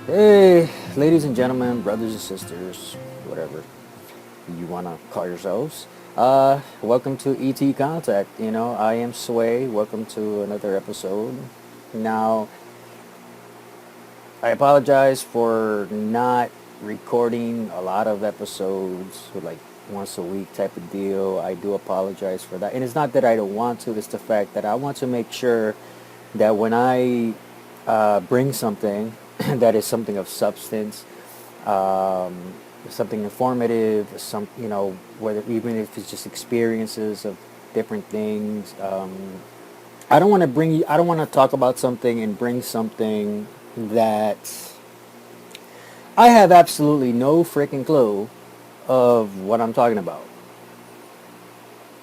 Hey, ladies and gentlemen, brothers and sisters, whatever you want to call yourselves. Welcome to ET Contact. I am Sway. Welcome to another episode. Now, I apologize for not recording a lot of episodes with like once a week type of deal. I do apologize for that. And it's not that I don't want to, it's the fact that I want to make sure that when I bring something that is something of substance, um, something informative, whether even if it's just experiences of different things. I don't want to talk about something and bring something that I have absolutely no freaking clue of what I'm talking about.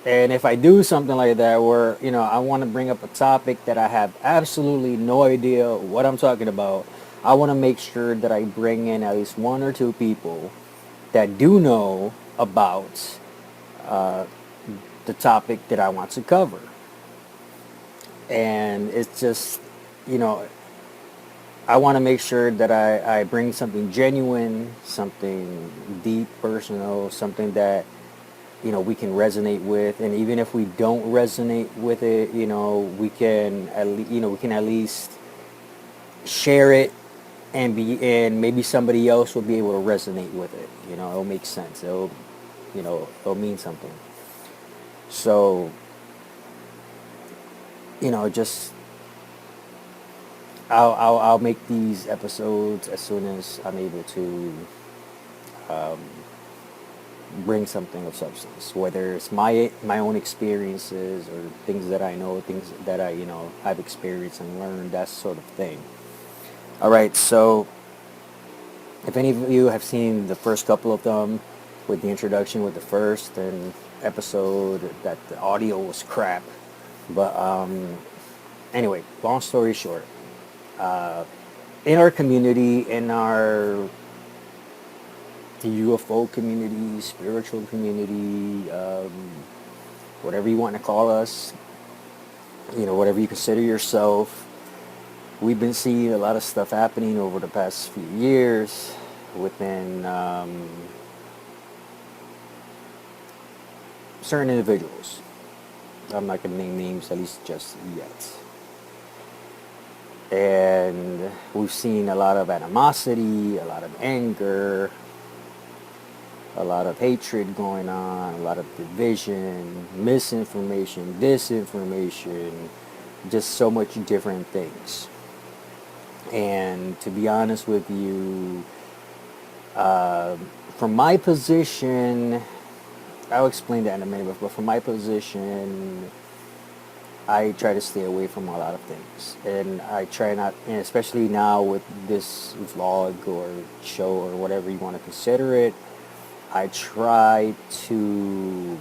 And if I do something like that where, I want to bring up a topic that I have absolutely no idea what I'm talking about, I want to make sure that I bring in at least one or two people that do know about uh, the topic that I want to cover. And it's just, you know, I want to make sure that I bring something genuine, something deep, personal, something that we can resonate with. And even if we don't resonate with it, we can at least share it and maybe somebody else will be able to resonate with it. It'll make sense. It'll mean something. So, just I'll make these episodes as soon as I'm able to um, bring something of substance, whether it's my own experiences or things that I know, things that I've experienced and learned, that sort of thing. All right, so if any of you have seen the first couple of them with the introduction with the first and episode, that the audio was crap. But anyway, long story short, uh, in our community, in our UFO community, spiritual community, whatever you want to call us, whatever you consider yourself, we've been seeing a lot of stuff happening over the past few years within certain individuals. I'm not going to name names, at least just yet. And we've seen a lot of animosity, a lot of anger, a lot of hatred going on, a lot of division, misinformation, disinformation, just so much different things. And to be honest with you, uh, from my position, I'll explain that in a minute, but from my position, I try to stay away from a lot of things. And I try not, and especially now with this vlog or show or whatever you want to consider it, I try to,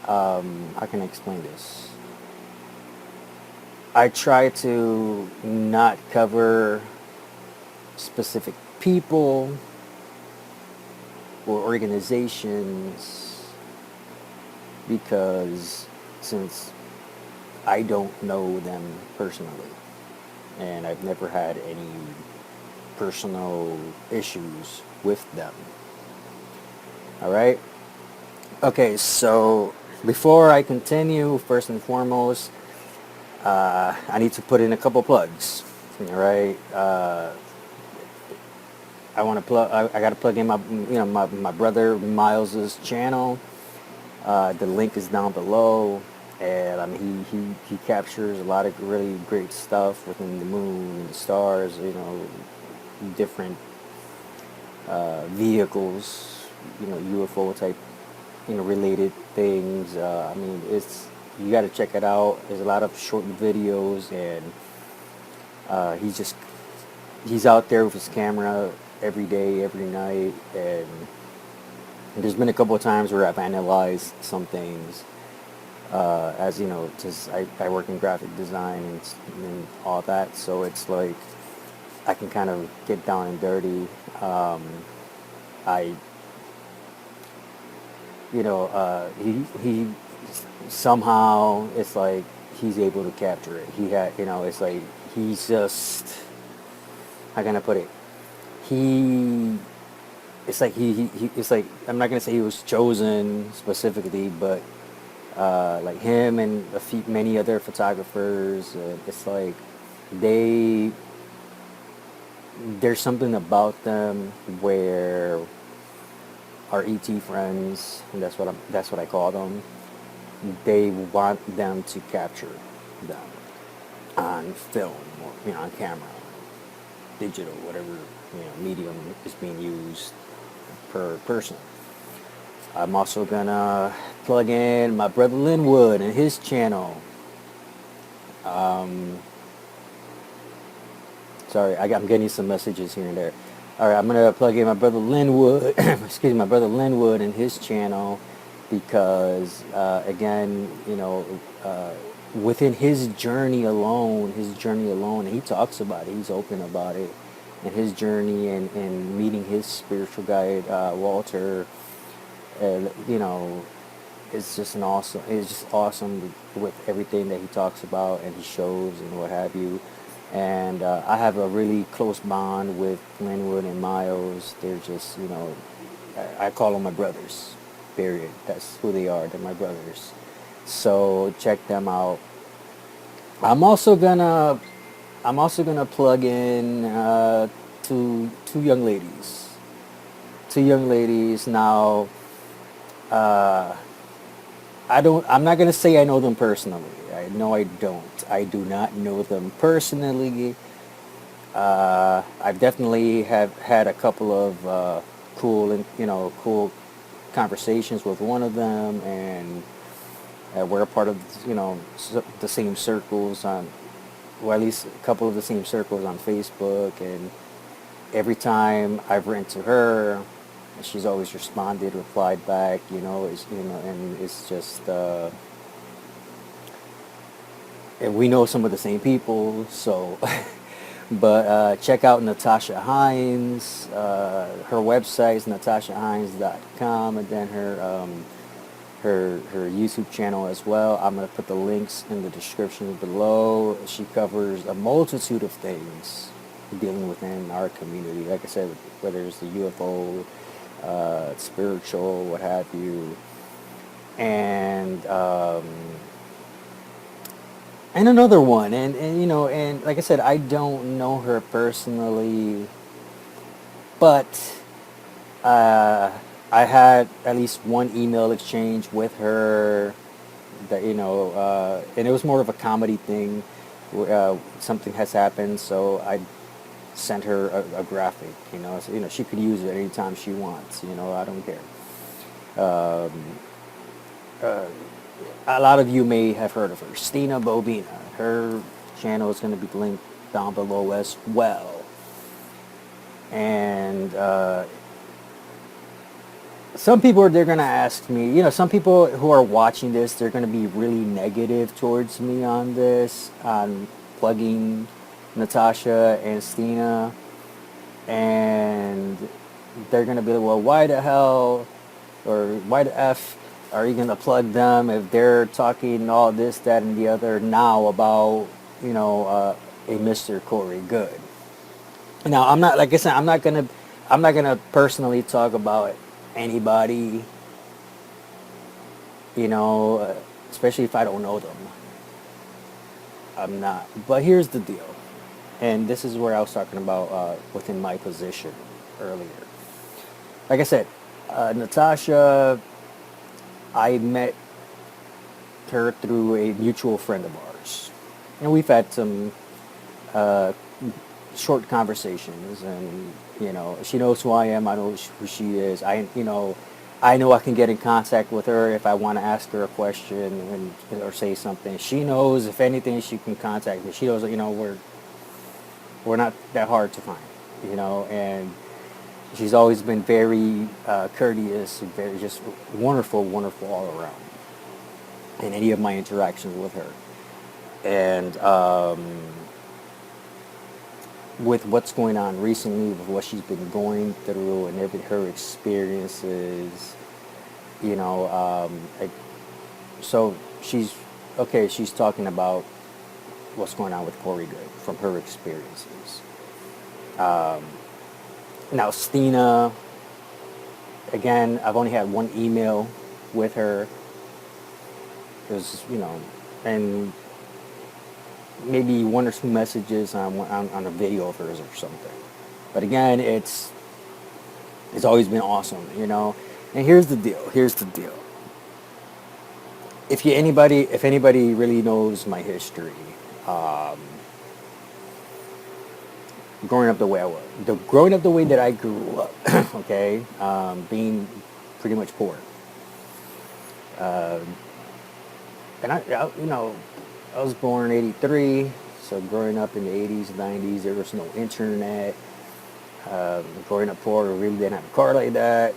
how can I explain this? I try to not cover specific people or organizations because since I don't know them personally and I've never had any personal issues with them. All right? Okay, so before I continue, first and foremost, I need to put in a couple plugs. All right? I want to plug. I got to plug in my brother Miles's channel. The link is down below, and I mean he captures a lot of really great stuff within the moon and the stars. Different vehicles. UFO type related things. I mean you got to check it out. There's a lot of short videos, and he's out there with his camera every day, every night, and there's been a couple of times where I've analyzed some things, as just I work in graphic design and all that, so it's like I can kind of get down and dirty. I, he somehow it's like he's able to capture it. He had, it's like he's just, how can I put it? He it's like he it's like I'm not gonna say he was chosen specifically, but like him and many other photographers, it's like they there's something about them where our ET friends, and that's what I call them. They want them to capture them on film or on camera, digital, whatever medium is being used per person. I'm also gonna plug in my brother Linwood and his channel. Um, Sorry, I'm getting some messages here and there. All right, I'm gonna plug in my brother Linwood. Excuse me, my brother Linwood and his channel, because again, within his journey alone, and he talks about it. He's open about it, and his journey and meeting his spiritual guide Walter. You know, it's just an awesome. It's just awesome with everything that he talks about and he shows and what have you. And I have a really close bond with Linwood and Miles. They're just, I call them my brothers. Period. That's who they are. They're my brothers. So check them out. I'm also gonna plug in two young ladies. Two young ladies now. Uh, I'm not gonna say I know them personally. I know I don't. I do not know them personally. I've definitely have had a couple of cool conversations with one of them, and we're a part of the same circles on, well, at least a couple of the same circles on Facebook. And every time I've written to her, she's always replied back. And it's just. And we know some of the same people, so. But check out Natasha Hynes. Her website is natashahynes.com, and then her YouTube channel as well. I'm gonna put the links in the description below. She covers a multitude of things dealing within our community. Like I said, whether it's the UFO, spiritual, what have you, and another one, and like I said, I don't know her personally, but I had at least one email exchange with her that and it was more of a comedy thing. Something has happened, so I sent her a graphic. So, she could use it anytime she wants. I don't care. Um, uh, a lot of you may have heard of her, Stina Bo Bina. Her channel is going to be linked down below as well. And some people, they're going to ask me, some people who are watching this, they're going to be really negative towards me on this, on plugging Natasha and Stina. And they're going to be like, well, why the hell, or why the F are you going to plug them if they're talking all this, that, and the other now about, a Mr. Corey Good? Now, I'm not, like I said, I'm not gonna personally talk about anybody, especially if I don't know them. I'm not. But here's the deal, and this is where I was talking about within my position earlier. Like I said, Natasha, I met her through a mutual friend of ours, and we've had some short conversations, and she knows who I am. I know who she is. I know I can get in contact with her if I want to ask her a question or say something. She knows if anything she can contact me. She knows that we're not that hard to find, and she's always been very courteous, very just wonderful all around in any of my interactions with her. And with what's going on recently, with what she's been going through and her experiences, so she's talking about what's going on with Corey Good from her experiences. Um, Now, Stina, again, I've only had one email with her. It was, and maybe one or two messages on a video of hers or something. But again, it's always been awesome, you know. And here's the deal. Here's the deal. If anybody really knows my history, um, growing up the way that I grew up, okay, being pretty much poor, uh, and I was born in '83, so growing up in the '80s, '90s, there was no internet. Growing up poor, we really didn't have a car like that,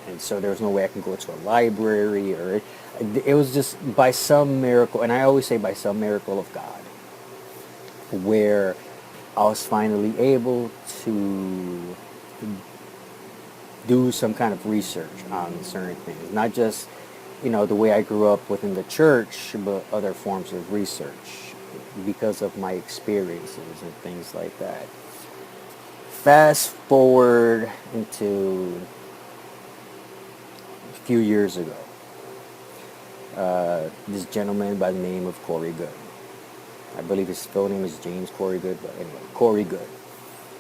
and so there was no way I can go to a library, or it was just by some miracle, and I always say by some miracle of God, where I was finally able to do some kind of research on certain things, not just the way I grew up within the church, but other forms of research because of my experiences and things like that. Fast forward into a few years ago, this gentleman by the name of Corey Good. I believe his full name is James Corey Good, but anyway, Corey Good,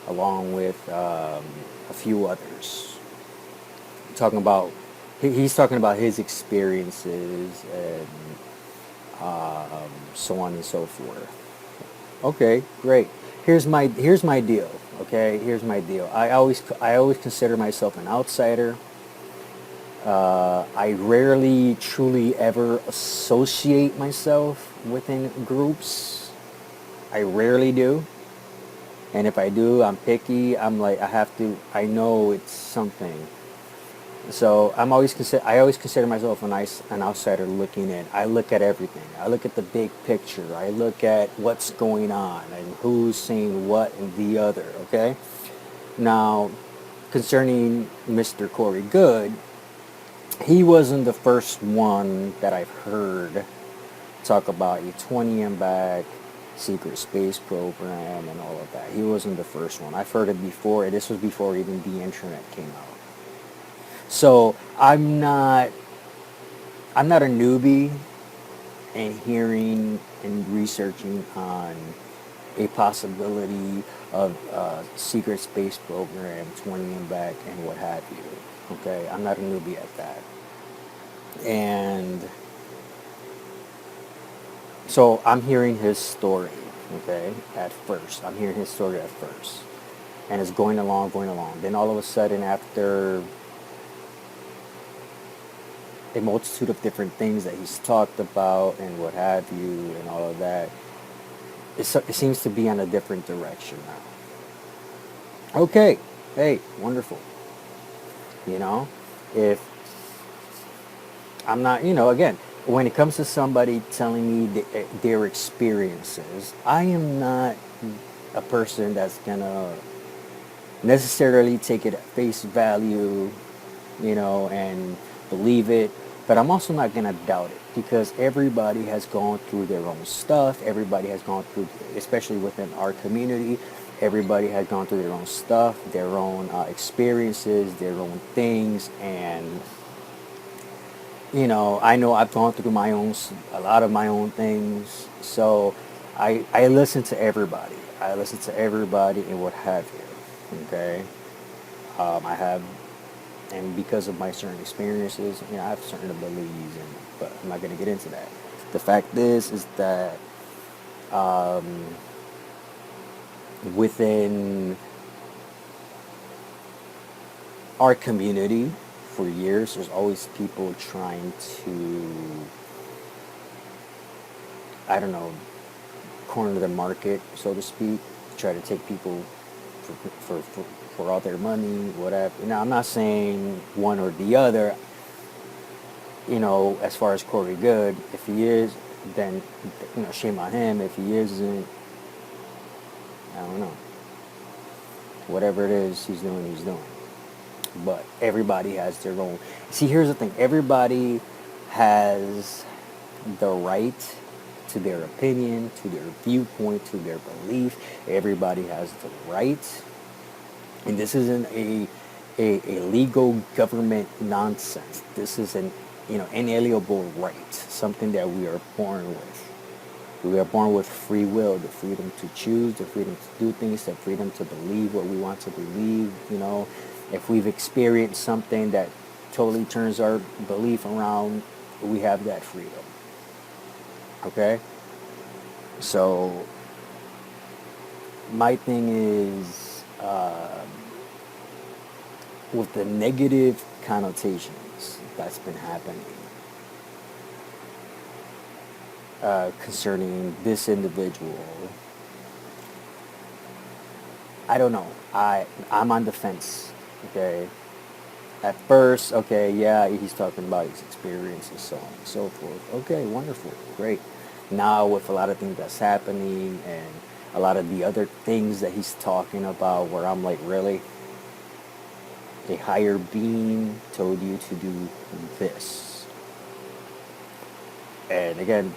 along with a few others, talking about he's talking about his experiences and so on and so forth. Okay, great. Here's my deal. Okay, here's my deal. I always consider myself an outsider. I rarely truly ever associate myself within groups. I rarely do. And if I do, I'm picky. I'm like, I know it's something. So I always consider myself an outsider looking in. I look at everything. I look at the big picture. I look at what's going on and who's saying what and the other, okay? Now, concerning Mr. Corey Good, he wasn't the first one that I've heard talk about a 20M back secret space program and all of that. He wasn't the first one. I've heard it before. This was before even the internet came out. So I'm not a newbie in hearing and researching on a possibility of a secret space program, 20M back, and what have you. Okay, I'm not a newbie at that. And so I'm hearing his story, okay, at first. I'm hearing his story at first. And it's going along, going along. Then all of a sudden, after a multitude of different things that he's talked about and what have you and all of that, it seems to be on a different direction now. Okay, hey, wonderful. You know, if I'm not, again, when it comes to somebody telling me their experiences, I am not a person that's gonna necessarily take it at face value, and believe it. But I'm also not gonna doubt it because everybody has gone through their own stuff. Everybody has gone through, especially within our community, everybody has gone through their own stuff, their own experiences, their own things, and I know I've gone through a lot of my own things. So I listen to everybody. I listen to everybody and what have you. Okay. I have, and because of my certain experiences, I have certain beliefs, but I'm not going to get into that. The fact is that within our community, for years, there's always people trying to, I don't know, corner the market, so to speak, try to take people for all their money, whatever. Now, I'm not saying one or the other, as far as Corey Good. If he is, then, shame on him. If he isn't, I don't know. Whatever it is he's doing, he's doing. But everybody has their own. See, here's the thing. Everybody has the right to their opinion, to their viewpoint, to their belief. Everybody has the right And this isn't a legal government nonsense. This is an inalienable right, something that we are born with. We are born with free will, the freedom to choose, the freedom to do things, the freedom to believe what we want to believe. If we've experienced something that totally turns our belief around, we have that freedom. Okay? So, my thing is, with the negative connotations that's been happening concerning this individual, I don't know. I'm on the fence. Okay. At first, okay, yeah, he's talking about his experiences, so on and so forth. Okay, wonderful, great. Now with a lot of things that's happening and a lot of the other things that he's talking about, where I'm like, really, a higher being told you to do this. And again,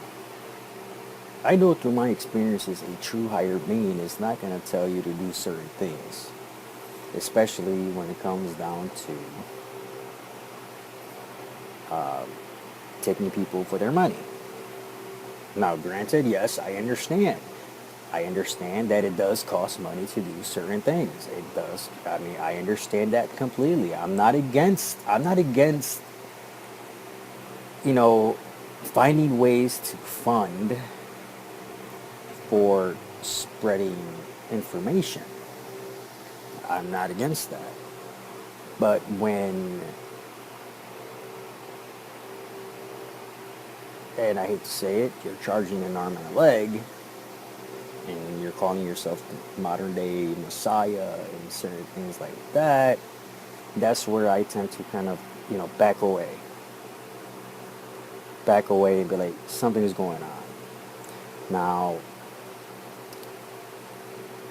I know through my experiences, a true higher being is not going to tell you to do certain things, especially when it comes down to taking people for their money. Now, granted, yes, I understand. I understand that it does cost money to do certain things. It does. I mean, I understand that completely. I'm not against, finding ways to fund for spreading information. I'm not against that. But when, and I hate to say it, you're charging an arm and a leg, and you're calling yourself the modern day messiah and certain things like that, that's where I tend to kind of, back away. Back away and be like, something's going on. Now,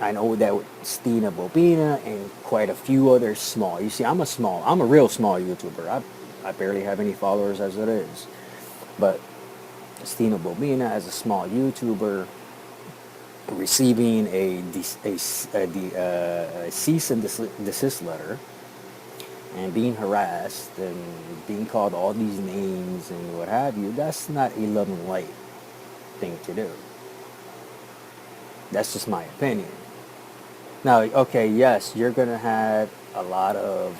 I know that with Stina Bo Bina and quite a few other small. You see, I'm a real small YouTuber. I barely have any followers as it is. But Stina Bo Bina, as a small YouTuber, receiving a cease and desist letter and being harassed and being called all these names and what have you, that's not a love and light thing to do. That's just my opinion. Now, okay, yes, you're going to have a lot of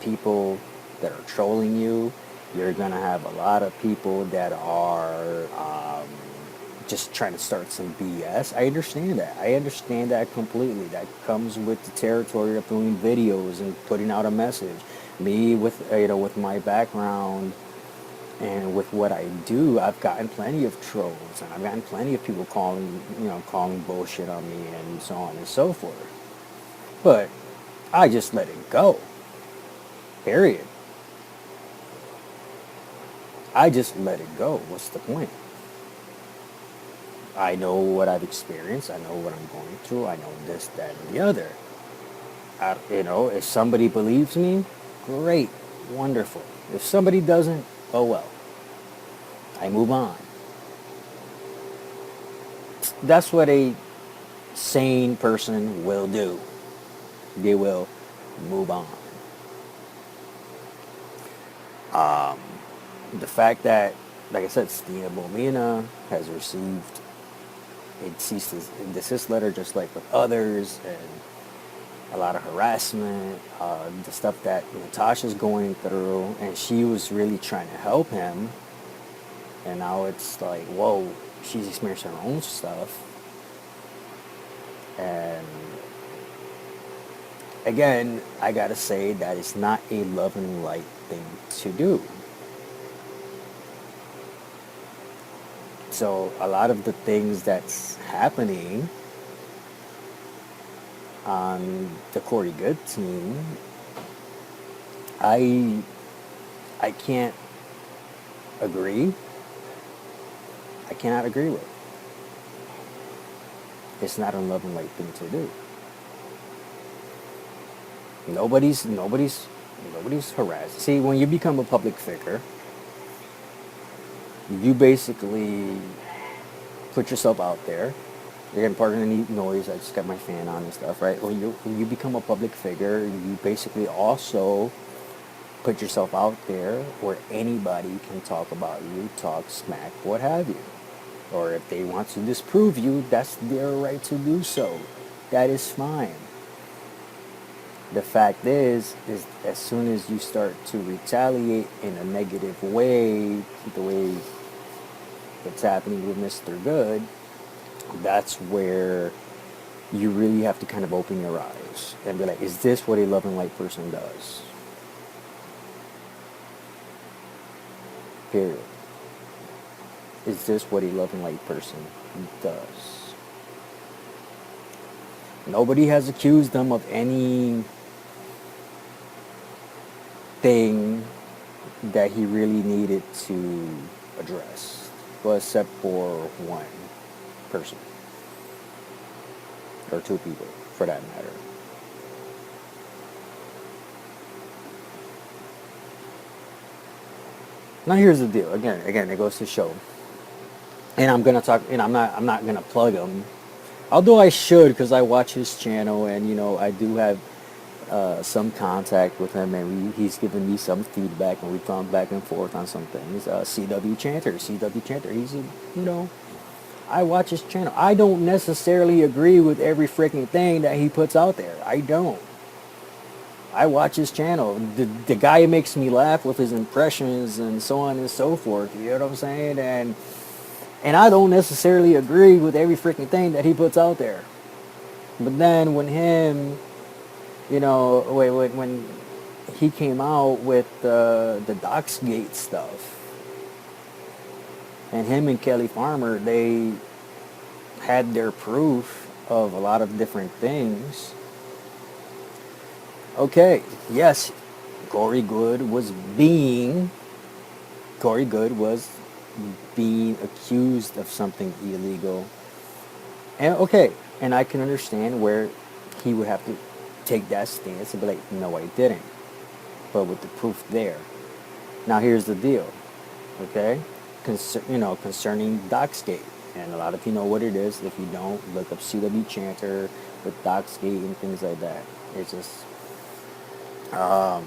people that are trolling you. You're going to have a lot of people that are just trying to start some BS. I understand that. I understand that completely. That comes with the territory of doing videos and putting out a message. Me, with my background and with what I do, I've gotten plenty of trolls, and I've gotten plenty of people calling bullshit on me and so on and so forth. But I just let it go. Period. I just let it go. What's the point? I know what I've experienced. I know what I'm going through. I know this, that, and the other. If somebody believes me, great, wonderful. If somebody doesn't, oh well. I move on. That's what a sane person will do. They will move on. The fact that, like I said, Stina Bo Bina has received a cease and desist letter just like with others, and a lot of harassment, the stuff that Natasha's going through, and she was really trying to help him, and now it's like, whoa, she's experiencing her own stuff. And again, I gotta say that it's not a love and light thing to do. So a lot of the things that's happening on the Corey Good team, I can't agree. I cannot agree with. It's not a love and light thing to do. Nobody's harassed. See, when you become a public figure, you basically put yourself out there, Again, pardon any noise. I just got my fan on and stuff, right? When you become a public figure, you basically also put yourself out there where anybody can talk about you, talk smack, what have you. Or if they want to disprove you, that's their right to do so. That is fine. The fact is as soon as you start to retaliate in a negative way, the way it's happening with Mr. Good, that's where you really have to kind of open your eyes and be like, is this what a loving light person does? Period. Is this what a loving light person does? Nobody has accused them of anything that he really needed to address, well, except for one person, or two people, for that matter. Now here's the deal. Again, it goes to show, and I'm gonna talk. And I'm not gonna plug him, although I should, because I watch his channel, and I do have some contact with him, and he's given me some feedback, and we've gone back and forth on some things. CW Chanter. He's I watch his channel. I don't necessarily agree with every freaking thing that he puts out there. I don't. I watch his channel. The guy makes me laugh with his impressions and so on and so forth. You know what I'm saying? And I don't necessarily agree with every freaking thing that he puts out there. But then when he came out with the Doxgate stuff, and him and Kelly Farmer, they had their proof of a lot of different things. Okay, yes, Corey Good was being accused of something illegal. And okay, and I can understand where he would have to take that stance and be like, no, I didn't. But with the proof there. Now here's the deal, okay? Concerning Doxgate, and a lot of you know what it is. If you don't, look up CW Chanter with Doxgate and things like that. It's just the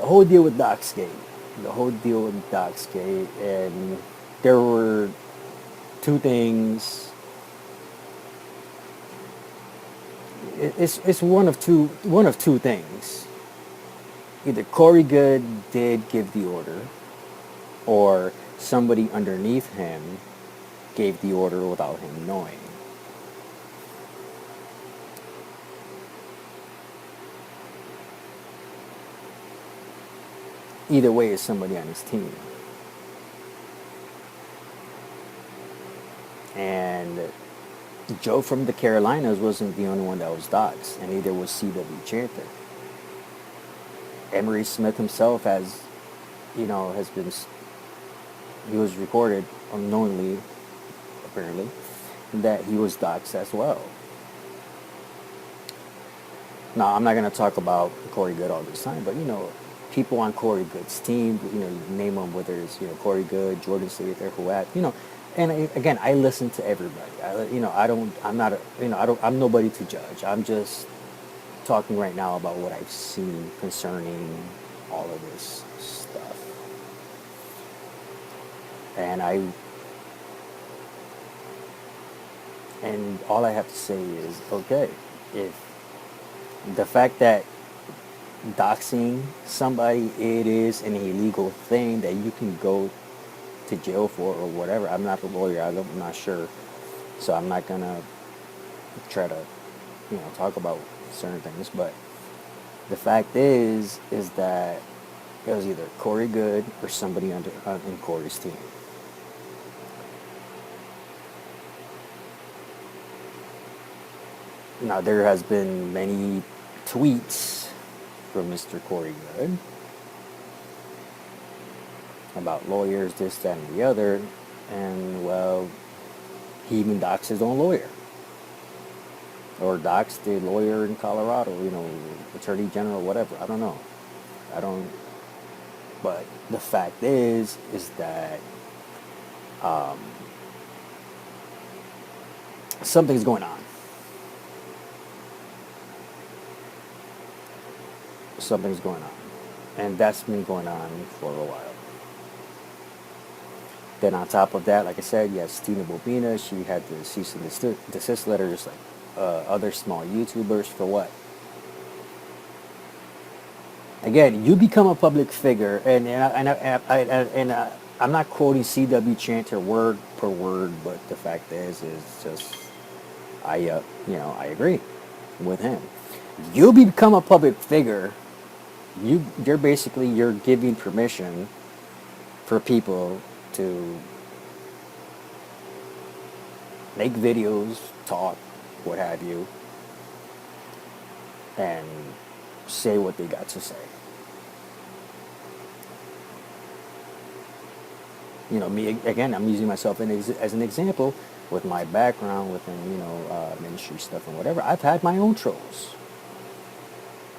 whole deal with Doxgate, and there were two things. It's one of two things. Either Corey Good did give the order, or somebody underneath him gave the order without him knowing. Either way, it's somebody on his team. And Joe from the Carolinas wasn't the only one that was doxxed, and neither was C.W. Chanter. Emery Smith himself has been, he was recorded unknowingly, apparently, that he was doxxed as well. Now, I'm not going to talk about Corey Good all this time, but, people on Corey Good's team, you name them, whether it's, Corey Good, Jordan Slater, and again, I listen to everybody. I'm nobody to judge. I'm just talking right now about what I've seen concerning all of this stuff. And all I have to say is, okay, if the fact that doxing somebody, it is an illegal thing that you can go to jail for or whatever. I'm not a lawyer. I'm not sure, so I'm not gonna try to talk about certain things. But the fact is that it was either Corey Good or somebody in Corey's team. Now, there has been many tweets from Mr. Corey Good about lawyers, this, that, and the other, and, well, he even doxed his own lawyer. Or doxed the lawyer in Colorado, attorney general, whatever, I don't know. But the fact is that something's going on. Something's going on. And that's been going on for a while. Then on top of that, like I said, yes, Stina Bo Bina, she had the cease and desist letter, just like other small YouTubers. For what? Again, you become a public figure, and I'm not quoting CW Chanter word per word, but the fact is just I agree with him. You become a public figure, you're giving permission for people to make videos, talk, what have you, and say what they got to say. Me again. I'm using myself as an example with my background within ministry stuff and whatever. I've had my own trolls,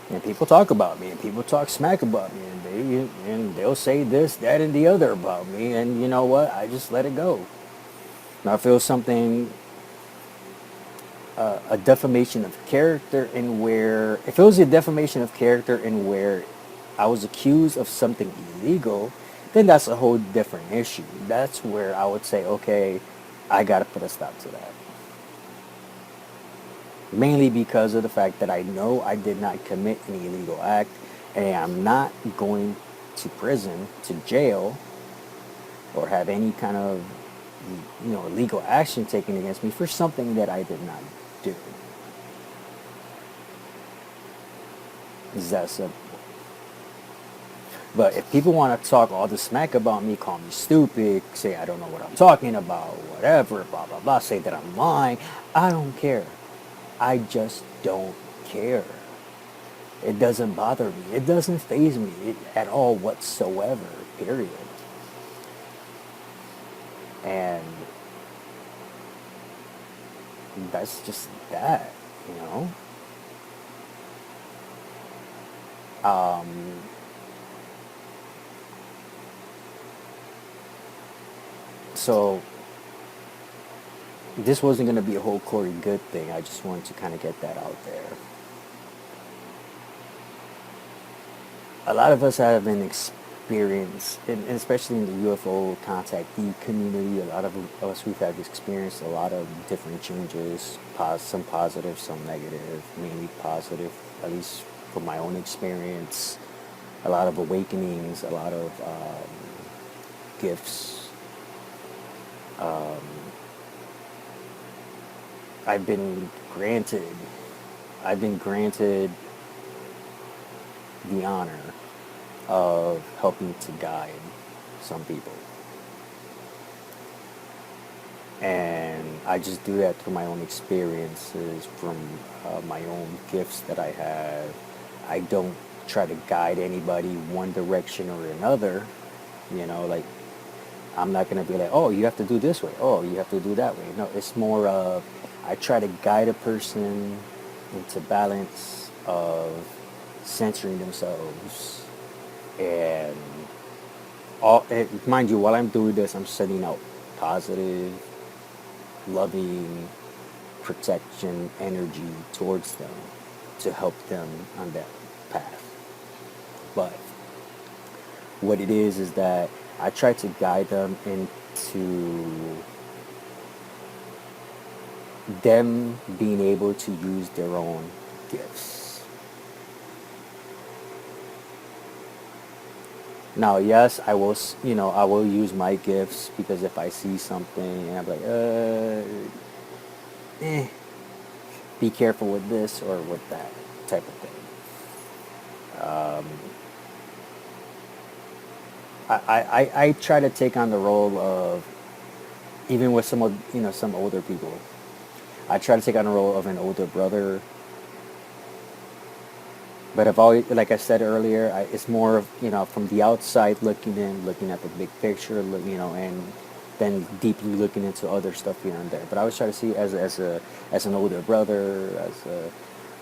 and people talk about me, and people talk smack about me, and they'll say this, that, and the other about me, and you know what? I just let it go. Now I feel something, a defamation of character, in where if it was a defamation of character in where I was accused of something illegal, then that's a whole different issue. That's where I would say, okay, I got to put a stop to that. Mainly because of the fact that I know I did not commit any illegal act, and I'm not going to prison, to jail, or have any kind of legal action taken against me for something that I did not do. It's that simple. But if people want to talk all the smack about me, call me stupid, say I don't know what I'm talking about, whatever, blah, blah, blah, say that I'm lying, I don't care. I just don't care. It doesn't bother me. It doesn't faze me at all whatsoever, period. And that's just that, you know? Um, so this wasn't going to be a whole Corey Good thing. I just wanted to kind of get that out there. A lot of us have an experience, and especially in the UFO contactee community, a lot of us, we've had experienced a lot of different changes, some positive, some negative, mainly positive, at least from my own experience. A lot of awakenings, a lot of gifts. Um, I've been granted, I've been granted the honor of helping to guide some people. And I just do that through my own experiences, from my own gifts that I have. I don't try to guide anybody one direction or another. Like, I'm not going to be like, oh, you have to do this way. Oh, you have to do that way. No, it's more of, I try to guide a person into balance of centering themselves. And mind you, while I'm doing this, I'm sending out positive, loving, protection energy towards them to help them on that path. But what it is that I try to guide them into them being able to use their own gifts. Now, yes, I will use my gifts, because if I see something and I'm like, be careful with this or with that type of thing. Um, I try to take on the role of, even with some older people, I try to take on the role of an older brother. But I've always, like I said earlier, it's more of, from the outside looking in, looking at the big picture, and then deeply looking into other stuff here and there. But I always try to see as an older brother,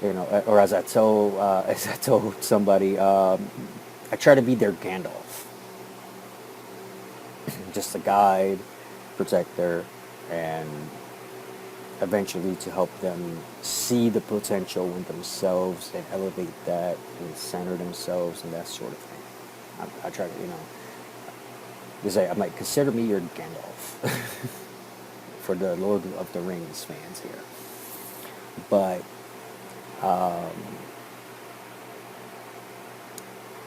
or as I told somebody, I try to be their Gandalf, just a guide, protector, and eventually to help them see the potential in themselves and elevate that and center themselves and that sort of thing. I try to, to say, I'm like, consider me your Gandalf for the Lord of the Rings fans here. But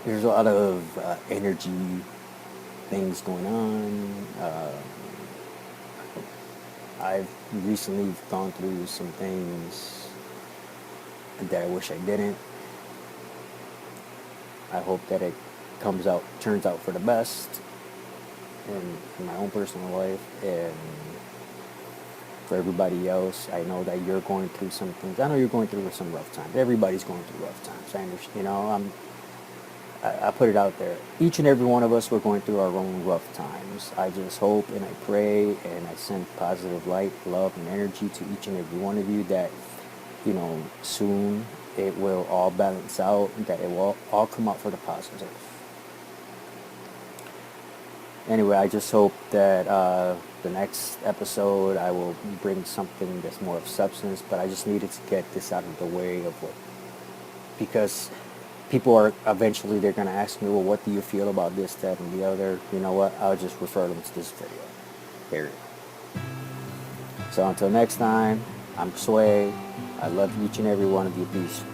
there's a lot of energy things going on. I've recently gone through some things that I wish I didn't. I hope that it turns out for the best in my own personal life and for everybody else. I know that you're going through some things. I know you're going through some rough times. Everybody's going through rough times. I understand. I put it out there. Each and every one of us, we're going through our own rough times. I just hope and I pray and I send positive light, love, and energy to each and every one of you that, soon it will all balance out, that it will all come out for the positive. Anyway, I just hope that the next episode I will bring something that's more of substance, but I just needed to get this out of the way because people are eventually they're going to ask me, well, what do you feel about this, that, and the other? You know what? I'll just refer them to this video. Period. So until next time, I'm Sway. I love each and every one of you. Peace.